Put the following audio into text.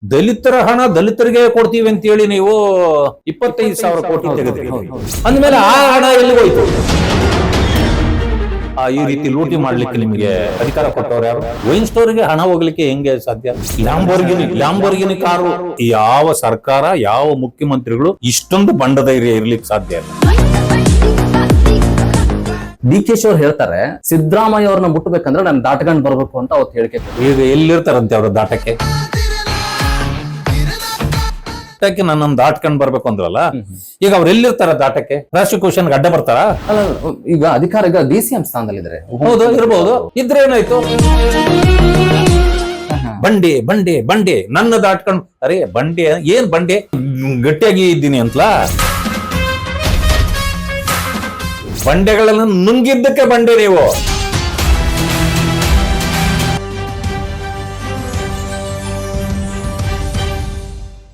ದಲಿತರ ಹಣ ದಲಿತರಿಗೆ ಕೊಡ್ತೀವಿ ಅಂತ ಹೇಳಿ ನೀವು 25,000 ಕೋಟಿ ತೆಗೆದ್ರಿ. ಅಂದ್ಮೇಲೆ ಆ ಹಣ ಎಲ್ಲಿ ಹೋಯ್ತು? ಈ ರೀತಿ ಲೂಟಿ ಮಾಡ್ಲಿಕ್ಕೆ ನಿಮಗೆ ಅಧಿಕಾರ ಕೊಟ್ಟವ್ರು ಯಾರು? ವೈನ್ ಸ್ಟೋರ್ಗೆ ಹಣ ಹೋಗ್ಲಿಕ್ಕೆ ಹೆಂಗೆ ಸಾಧ್ಯ? ಲ್ಯಾಂಬೋರ್ಗಿನಿ ಕಾರು ಯಾವ ಸರ್ಕಾರ, ಯಾವ ಮುಖ್ಯಮಂತ್ರಿಗಳು ಇಷ್ಟೊಂದು ಬಂಡ ಧೈರ್ಯ ಇರ್ಲಿಕ್ಕೆ ಸಾಧ್ಯ ಇಲ್ಲ. DK ಶಿ ಅವ್ರು ಹೇಳ್ತಾರೆ, ಸಿದ್ದರಾಮಯ್ಯ ಅವ್ರನ್ನ ಮುಟ್ಟಬೇಕಂದ್ರೆ ನಾನು ದಾಟ್ಕೊಂಡ್ ಬರ್ಬೇಕು ಅಂತ ಅವತ್ತು ಹೇಳಿಕೆ. ಈಗ ಎಲ್ಲಿರ್ತಾರಂತೆ ಅವ್ರ ದಾಟಕ್ಕೆ? ನನ್ನ ದಾಟ್ಕೊಂಡ್ ಬರ್ಬೇಕು ಅಂದ್ರಲ್ಲ, ಈಗ ಅವ್ರು ಎಲ್ಲಿರ್ತಾರ ದಾಟಕ್ಕೆ? ಪ್ರಾಸಿಕ್ಯೂಷನ್ ಅಡ್ಡ ಬರ್ತಾರ? ಈಗ ಅಧಿಕಾರ ಈಗ DCM ಸ್ಥಾನದಲ್ಲಿದ್ದಾರೆ. ಹೌದು, ಇರ್ಬೋದು. ಇದ್ರೆ ಏನಾಯ್ತು? ಬಂಡೆ ಬಂಡೆ ಬಂಡೆ ನನ್ನ ದಾಟ್ಕೊಂಡು, ಅರೆ ಬಂಡೆ ಏನ್ ಬಂಡೆ, ಗಟ್ಟಿಯಾಗಿ ಇದ್ದೀನಿ ಅಂತಲಾ? ಬಂಡೆಗಳನ್ನ ನುಂಗಿದ್ದಕ್ಕೆ ಬಂಡೆ ನೀವು.